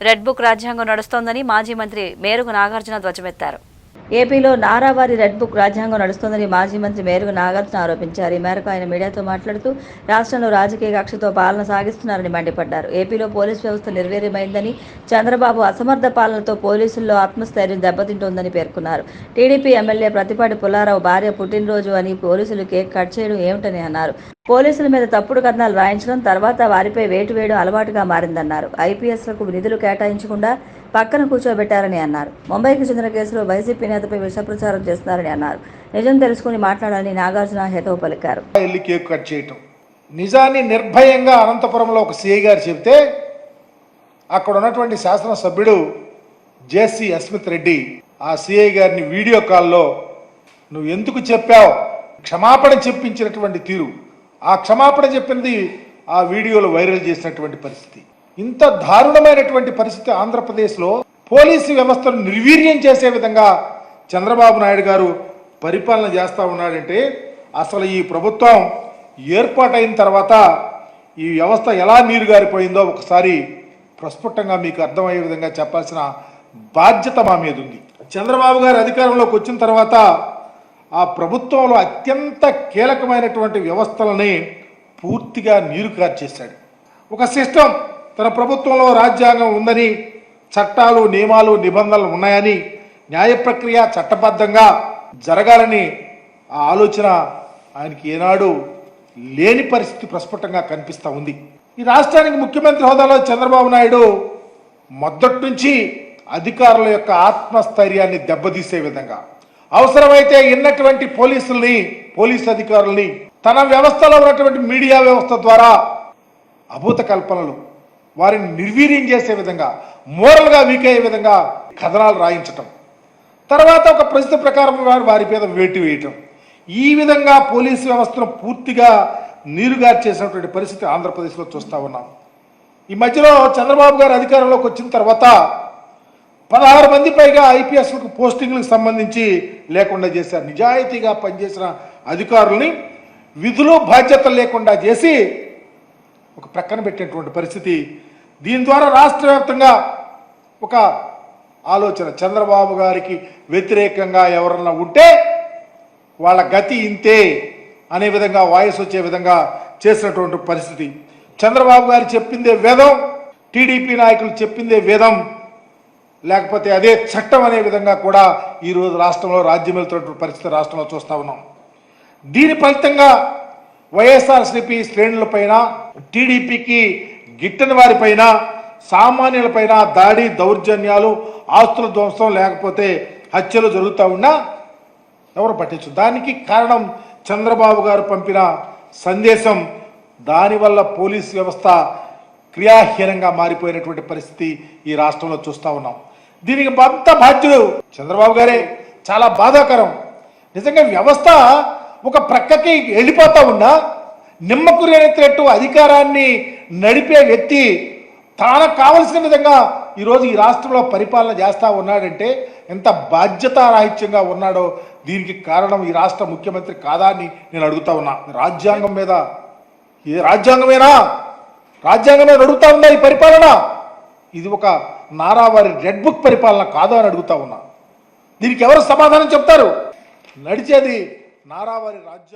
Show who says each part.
Speaker 1: Red book రాజ్యాంగం నడుస్తోందని మాజీ మంత్రి మేరుగు నాగార్జున ధ్వజమెత్తారు.
Speaker 2: ఏపీలో నారావారి రెడ్ బుక్ రాజ్యాంగం నడుస్తోందని మాజీ మంత్రి మేరుగు నాగార్జున ఆరోపించారు. ఈ మేరకు ఆయన మీడియాతో మాట్లాడుతూ రాష్ట్రంలో రాజకీయ కక్షతో పాలన సాగిస్తున్నారని మండిపడ్డారు. ఏపీలో పోలీసు వ్యవస్థ నిర్వీర్యమైందని, చంద్రబాబు అసమర్థ పాలనతో పోలీసుల్లో ఆత్మస్థైర్యం దెబ్బతింటోందని పేర్కొన్నారు. టీడీపీ ఎమ్మెల్యే ప్రతిపాటి పుల్లారావు భార్య పుట్టినరోజు అని పోలీసులు కేక్ కట్ చేయడం ఏమిటని అన్నారు. పోలీసుల మీద తప్పుడు కథనాలు రాయించడం, తర్వాత వారిపై వేటు వేయడం అలవాటుగా మారిందన్నారు. ఐపీఎస్లకు నిధులు కేటాయించకుండా పక్కన కూర్చోబెట్టారని అన్నారు. ముంబైకి చెందిన కేసులో వైసీపీ నేతపై విషప్రచారం చేస్తున్నారని అన్నారు. నిజం తెలుసుకుని మాట్లాడాలని నాగార్జున హితవు పలికారు.
Speaker 3: కేక్ కట్ చేయటం నిజాన్ని నిర్భయంగా అనంతపురంలో ఒక సిఐ గారు చెబితే అక్కడ ఉన్నటువంటి శాసనసభ్యుడు జేసీ అస్మిత్ రెడ్డి ఆ సిఐ గారిని వీడియో కాల్లో నువ్వు ఎందుకు చెప్పావు, క్షమాపణ చెప్పించినటువంటి తీరు, ఆ క్షమాపణ చెప్పింది ఆ వీడియోలో వైరల్ చేసినటువంటి పరిస్థితి. ఇంత దారుణమైనటువంటి పరిస్థితి ఆంధ్రప్రదేశ్లో పోలీసు వ్యవస్థను నిర్వీర్యం చేసే విధంగా చంద్రబాబు నాయుడు గారు పరిపాలన చేస్తూ ఉన్నాడంటే అసలు ఈ ప్రభుత్వం ఏర్పాటైన తర్వాత ఈ వ్యవస్థ ఎలా నీరుగారిపోయిందో ఒకసారి ప్రస్ఫుటంగా మీకు అర్థమయ్యే విధంగా చెప్పాల్సిన బాధ్యత మా మీద ఉంది. చంద్రబాబు గారు అధికారంలోకి వచ్చిన తర్వాత ఆ ప్రభుత్వంలో అత్యంత కీలకమైనటువంటి వ్యవస్థలని పూర్తిగా నీరు కార్చేశాడు. ఒక సిస్టమ్, తన ప్రభుత్వంలో రాజ్యాంగం ఉందని, చట్టాలు నియమాలు నిబంధనలు ఉన్నాయని, న్యాయ ప్రక్రియ చట్టబద్ధంగా జరగాలని ఆ ఆలోచన ఆయనకి ఏనాడు లేని పరిస్థితి ప్రస్ఫుటంగా కనిపిస్తూ ఉంది. ఈ రాష్ట్రానికి ముఖ్యమంత్రి హోదాలో చంద్రబాబు నాయుడు మొదటి నుంచి అధికారుల యొక్క ఆత్మస్థైర్యాన్ని దెబ్బతీసే విధంగా, అవసరమైతే ఉన్నటువంటి పోలీసు అధికారుల్ని తన వ్యవస్థలో ఉన్నటువంటి మీడియా వ్యవస్థ ద్వారా అభూత కల్పనలు, వారిని నిర్వీర్యం చేసే విధంగా, మోరల్గా వీక్ అయ్యే విధంగా కథనాలు రాయించటం, తర్వాత ఒక పరిస్థితి ప్రకారం వారి మీద వేటు వేయటం, ఈ విధంగా పోలీసు వ్యవస్థను పూర్తిగా నీరుగారి చేసినటువంటి పరిస్థితి ఆంధ్రప్రదేశ్లో చూస్తూ ఉన్నాం. ఈ మధ్యలో చంద్రబాబు గారు అధికారంలోకి వచ్చిన తర్వాత 16 మంది పైగా ఐపీఎస్లకు పోస్టింగ్లకు సంబంధించి లేకుండా చేశారు. నిజాయితీగా పనిచేసిన అధికారుల్ని విధులు బాధ్యతలు లేకుండా చేసి ఒక ప్రక్కన పెట్టేటువంటి పరిస్థితి. దీని ద్వారా రాష్ట్ర వ్యాప్తంగా ఒక ఆలోచన, చంద్రబాబు గారికి వ్యతిరేకంగా ఎవరన్నా ఉంటే వాళ్ళ గతి ఇంతే అనే విధంగా వాయిస్ వచ్చే విధంగా చేసినటువంటి పరిస్థితి. చంద్రబాబు గారు చెప్పిందే వేదం, టీడీపీ నాయకులు చెప్పిందే వేదం, లేకపోతే అదే చట్టం అనే విధంగా కూడా ఈరోజు రాష్ట్రంలో రాజ్యం వెళ్తున్నటువంటి పరిస్థితి రాష్ట్రంలో చూస్తూ ఉన్నాం. దీని ఫలితంగా వైఎస్ఆర్సీపీ శ్రేణులపైన, టీడీపీకి గిట్టని వారిపైన, సామాన్యులపైన దాడి, దౌర్జన్యాలు, ఆస్తుల ధ్వంసం, లేకపోతే హత్యలు జరుగుతూ ఉన్నా ఎవరు పట్టించు. దానికి కారణం చంద్రబాబు గారు పంపిన సందేశం. దానివల్ల పోలీసు వ్యవస్థ క్రియాహీనంగా మారిపోయినటువంటి పరిస్థితి ఈ రాష్ట్రంలో చూస్తూ ఉన్నాం. దీనికి అంత బాధ్యుడు చంద్రబాబు గారే. చాలా బాధాకరం. నిజంగా వ్యవస్థ ఒక ప్రక్కకి వెళ్ళిపోతా ఉన్నా నిమ్మకురేనెత్తినట్టు అధికారాన్ని నడిపే వ్యక్తి తనకు కావలసిన విధంగా ఈరోజు ఈ రాష్ట్రంలో పరిపాలన చేస్తూ ఉన్నాడంటే ఎంత బాధ్యతారాహిత్యంగా ఉన్నాడో దీనికి కారణం ఈ రాష్ట్ర ముఖ్యమంత్రి కాదా అని నేను అడుగుతా ఉన్నా. రాజ్యాంగం మీద, ఏ రాజ్యాంగమేనా, రాజ్యాంగమే అడుగుతా ఉందా ఈ పరిపాలన? ఇది ఒక నారావారి రెడ్ బుక్ పరిపాలన కాదా అని అడుగుతా ఉన్నా. దీనికి ఎవరు సమాధానం చెప్తారు? నడిచేది నారావారి రాజ్యాంగం.